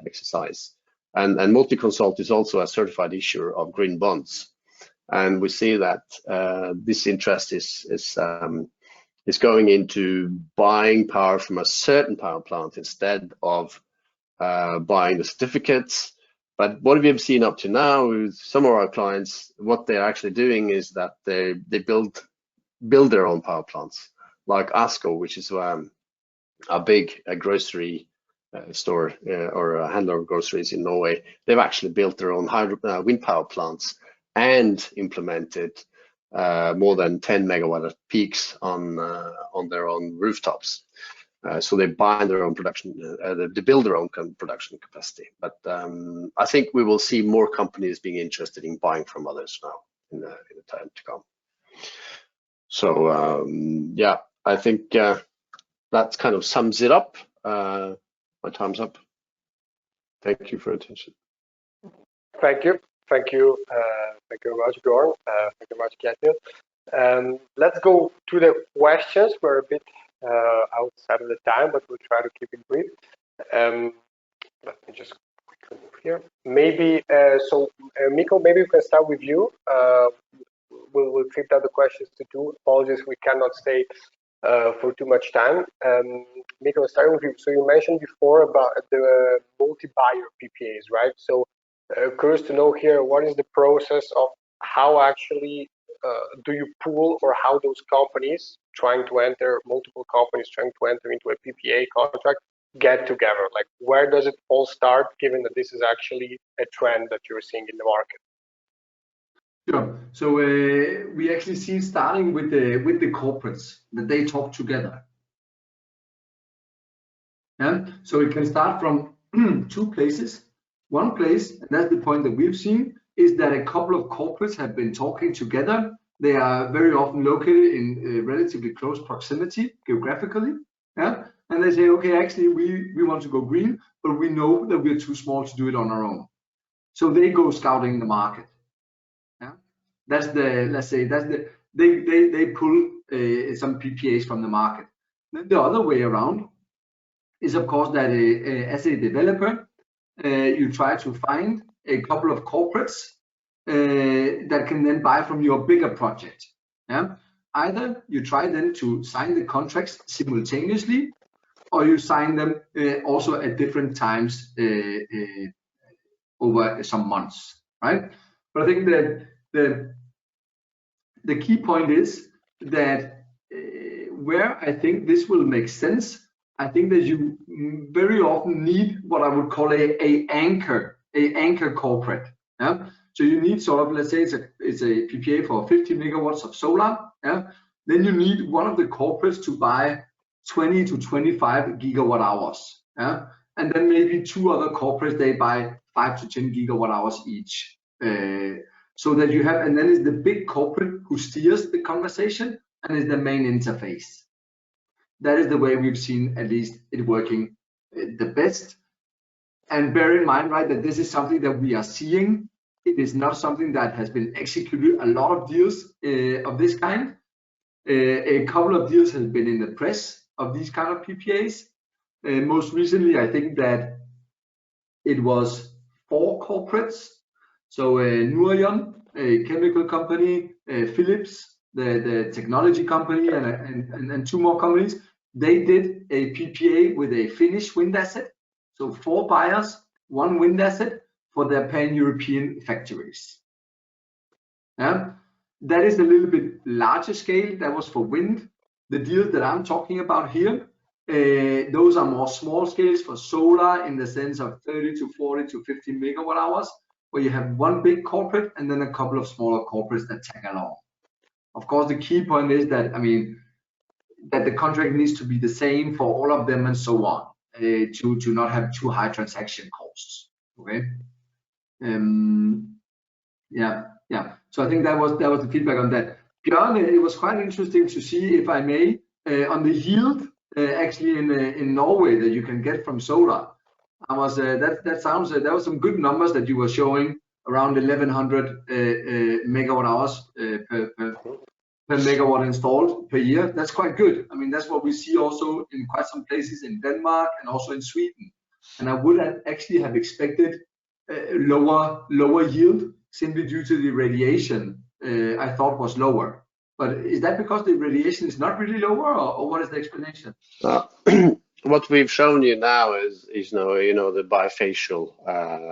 exercise. And Multiconsult is also a certified issuer of green bonds, and we see that this interest is going into buying power from a certain power plant instead of buying the certificates. But what we have seen up to now with some of our clients, what they're actually doing is that they build their own power plants, like ASKO, which is a big grocery store or a handler of groceries in Norway. They've actually built their own wind power plants and implemented more than 10 megawatt peaks on their own rooftops. So they buy their own production, they build their own production capacity. But I think we will see more companies being interested in buying from others now in the time to come. So yeah, I think that kind of sums it up. My time's up. Thank you for your attention. Thank you. Thank you very much, Bjørn. Thank you very much, Katja. Let's go to the questions. We're a bit outside of the time, but we'll try to keep it brief. Let me just quickly move here. Maybe, Mikkel, maybe we can start with you. We'll keep out the questions to two. Apologies, we cannot stay for too much time. Mikkel, starting with you. So you mentioned before about the multi-buyer PPAs, right? So curious to know here, what is the process of how actually do you pool, or how those companies trying to enter, multiple companies trying to enter into a PPA contract get together? Like, where does it all start, given that this is actually a trend that you're seeing in the market? Sure. So we actually see starting with the corporates that they talk together. Yeah. So it can start from two places. One place, and that's the point that we've seen, is that a couple of corporates have been talking together. They are very often located in relatively close proximity geographically. Yeah. And they say, okay, actually we want to go green, but we know that we're too small to do it on our own. So they go scouting the market. That's the, let's say, that's the, they pull some PPAs from the market. Then the other way around is, of course, that as a developer, you try to find a couple of corporates that can then buy from your bigger project. Yeah? Either you try then to sign the contracts simultaneously, or you sign them also at different times over some months, right? But I think that the key point is that where I think this will make sense, I think that you very often need what I would call a anchor corporate. Yeah? So you need sort of, let's say it's a PPA for 50 megawatts of solar. Yeah? Then you need one of the corporates to buy 20 to 25 gigawatt hours. Yeah? And then maybe two other corporates, they buy 5 to 10 gigawatt hours each. So that you have, and then is the big corporate who steers the conversation and is the main interface. That is the way we've seen at least it working the best. And bear in mind, right, that this is something that we are seeing. It is not something that has been executed. A lot of deals of this kind. A couple of deals have been in the press of these kind of PPAs. Most recently, I think that it was 4 corporates. So Norwegian, a chemical company, Philips, the technology company, and 2 more companies. They did a PPA with a Finnish wind asset. So 4 buyers, 1 wind asset for their pan-European factories. Yeah, that is a little bit larger scale. That was for wind. The deals that I'm talking about here, those are more small scales for solar in the sense of 30 to 40 to 50 megawatt hours, where you have 1 big corporate and then a couple of smaller corporates that tag along. Of course, the key point is that, I mean, that the contract needs to be the same for all of them and so on, to not have too high transaction costs. Okay. Yeah. So I think that was the feedback on that. Bjørn, it was quite interesting to see, if I may, on the yield actually in Norway that you can get from solar. I was that was some good numbers that you were showing, around 1100 megawatt hours per megawatt installed per year. That's quite good. I mean, that's what we see also in quite some places in Denmark and also in Sweden. And I would actually have expected lower yield simply due to the radiation. I thought was lower. But is that because the radiation is not really lower, or what is the explanation? What we've shown you now is you know the bifacial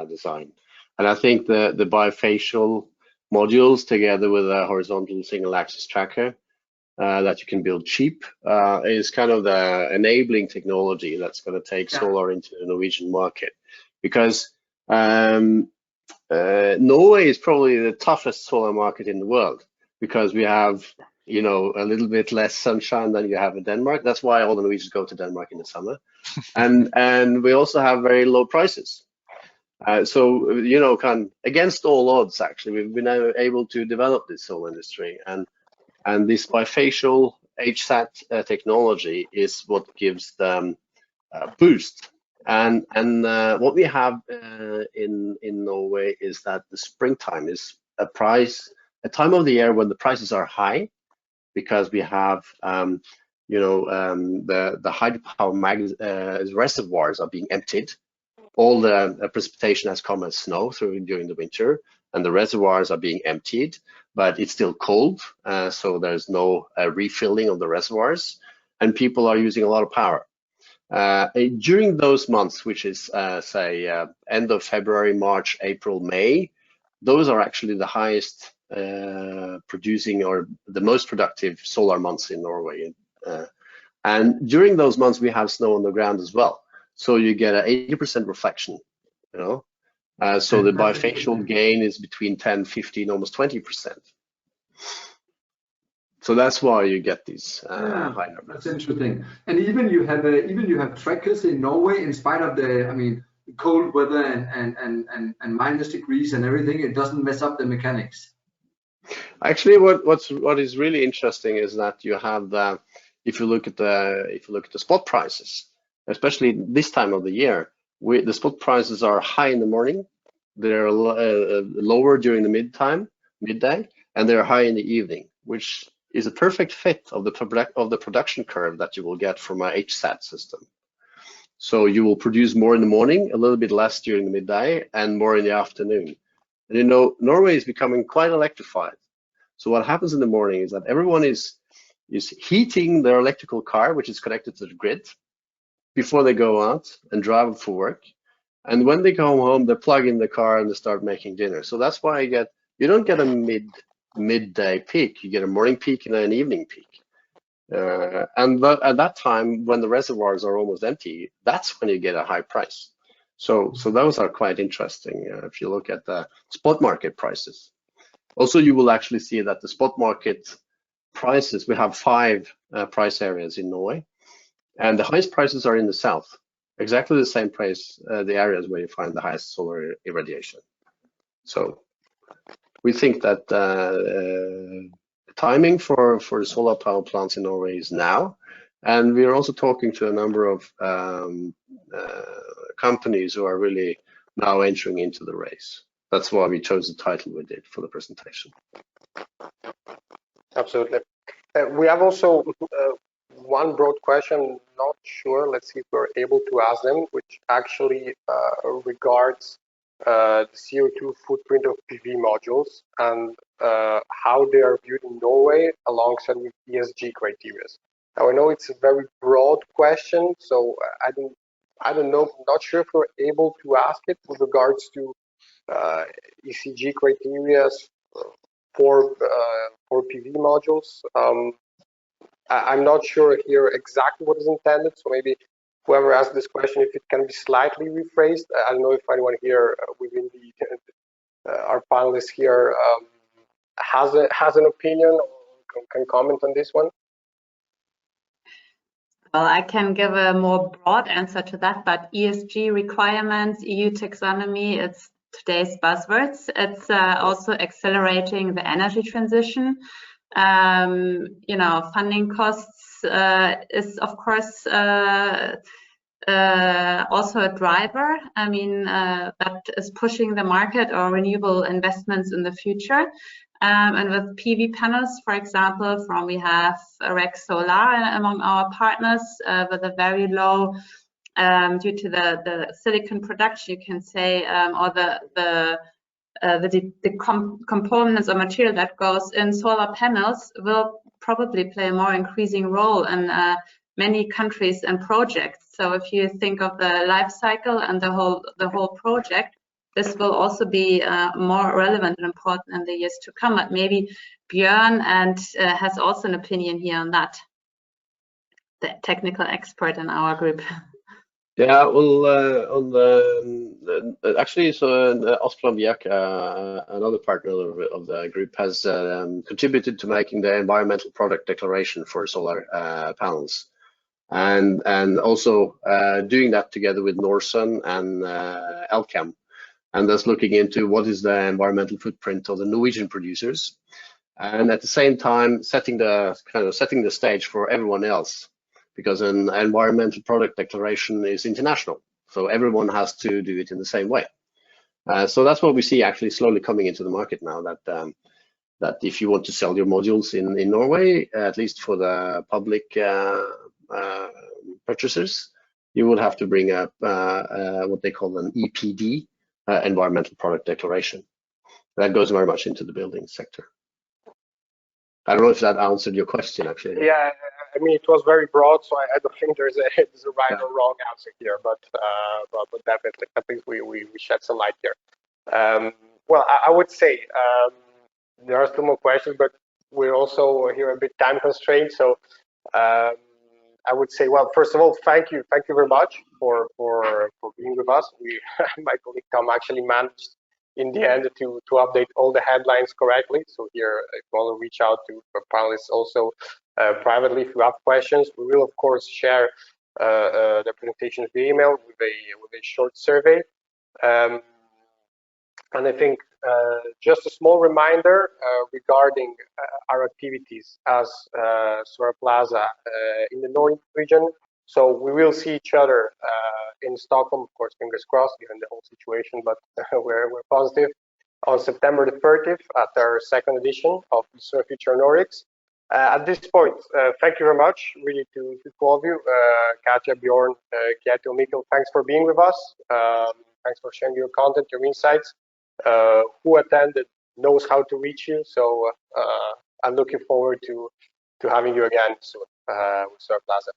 design, and I think the bifacial modules together with a horizontal single axis tracker that you can build cheap is kind of the enabling technology that's going to take solar into the Norwegian market, because Norway is probably the toughest solar market in the world, because we have, you know, a little bit less sunshine than you have in Denmark. That's why all the Norwegians go to Denmark in the summer. and we also have very low prices. So, you know, against all odds, actually, we've been able to develop this solar industry. And this bifacial HSAT technology is what gives them a boost. And what we have in Norway is that the springtime is a time of the year when the prices are high, because we have you know, the hydropower reservoirs are being emptied. All the precipitation has come as snow during the winter, and the reservoirs are being emptied, but it's still cold, so there's no refilling of the reservoirs, and people are using a lot of power. During those months, which is say end of February, March, April, May, those are actually the highest producing or the most productive solar months in Norway. And during those months, we have snow on the ground as well. So you get an 80% reflection, you know. So the bifacial gain is between 10, 15, almost 20%. So that's why you get these high numbers. That's interesting. And even you have trackers in Norway, in spite of the cold weather and minus degrees and everything. It doesn't mess up the mechanics. Actually, what is really interesting is that you have if you look at the spot prices, especially this time of the year, the spot prices are high in the morning, they're lower during the midday, and they're high in the evening, which is a perfect fit of the production curve that you will get from a HSAT system. So you will produce more in the morning, a little bit less during the midday, and more in the afternoon. And you know, Norway is becoming quite electrified. So what happens in the morning is that everyone is heating their electrical car, which is connected to the grid, before they go out and drive for work. And when they go home, they plug in the car and they start making dinner. So that's why you don't get a midday peak. You get a morning peak and an evening peak. And at that time, when the reservoirs are almost empty, that's when you get a high price. So those are quite interesting if you look at the spot market prices. Also, you will actually see that the spot market prices, we have 5 price areas in Norway, and the highest prices are in the south. Exactly the same price, the areas where you find the highest solar irradiation. So we think that timing for solar power plants in Norway is now, and we are also talking to a number of companies who are really now entering into the race. That's why we chose the title we did for the presentation. Absolutely. We have also one broad question, not sure. Let's see if we're able to ask them, which actually regards the CO2 footprint of PV modules and how they are viewed in Norway alongside with ESG criteria. Now I know it's a very broad question, so I don't know. I'm not sure if we're able to ask it with regards to ESG criteria for PV modules. I'm not sure here exactly what is intended, so maybe whoever asked this question, if it can be slightly rephrased. I don't know if anyone here within our panelists here has an opinion or can comment on this one. Well, I can give a more broad answer to that, but ESG requirements, EU taxonomy, it's today's buzzwords. It's also accelerating the energy transition. You know, funding costs is of course also a driver. I mean, that is pushing the market or renewable investments in the future. And with PV panels, for example, we have Rex Solar among our partners with a very low, due to the silicon production, you can say, or the components or material that goes in solar panels will probably play a more increasing role in many countries and projects. So if you think of the life cycle and the whole project, this will also be more relevant and important in the years to come. But maybe Bjørn has also an opinion here on that, the technical expert in our group. Yeah, well, actually, so Asplund Bjerke, another partner of the group, has contributed to making the environmental product declaration for solar panels, and also doing that together with Norsun and Elkem, and thus looking into what is the environmental footprint of the Norwegian producers, and at the same time setting the stage for everyone else. Because an environmental product declaration is international, so everyone has to do it in the same way. So that's what we see actually slowly coming into the market now, that if you want to sell your modules in Norway, at least for the public purchasers, you will have to bring up what they call an EPD, environmental product declaration. That goes very much into the building sector. I don't know if that answered your question, actually. Yeah, I mean, it was very broad, so I don't think there's a right or wrong answer here, but definitely, I think we shed some light here. Well, I would say there are still more questions, but we're also here a bit time constrained. So I would say, well, first of all, thank you very much for being with us. My colleague Tom actually managed in the end to update all the headlines correctly. So here, if you want to reach out to panelists also privately if you have questions, we will of course share the presentations via email with a short survey. And I think just a small reminder regarding our activities as Solarplaza in the Nordic region. So we will see each other in Stockholm, of course, fingers crossed, given the whole situation, but we're positive, on September the 30th at our second edition of Solar Future Nordics. At this point, thank you very much, really, to all of you, Katja, Bjørn, Kjetil, Mikkel, thanks for being with us. Thanks for sharing your content, your insights. Who attended knows how to reach you, so I'm looking forward to having you again soon with Solarplaza.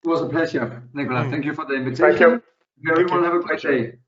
It was a pleasure, Nicola. Thank you for the invitation. Thank you. Everyone have a great day.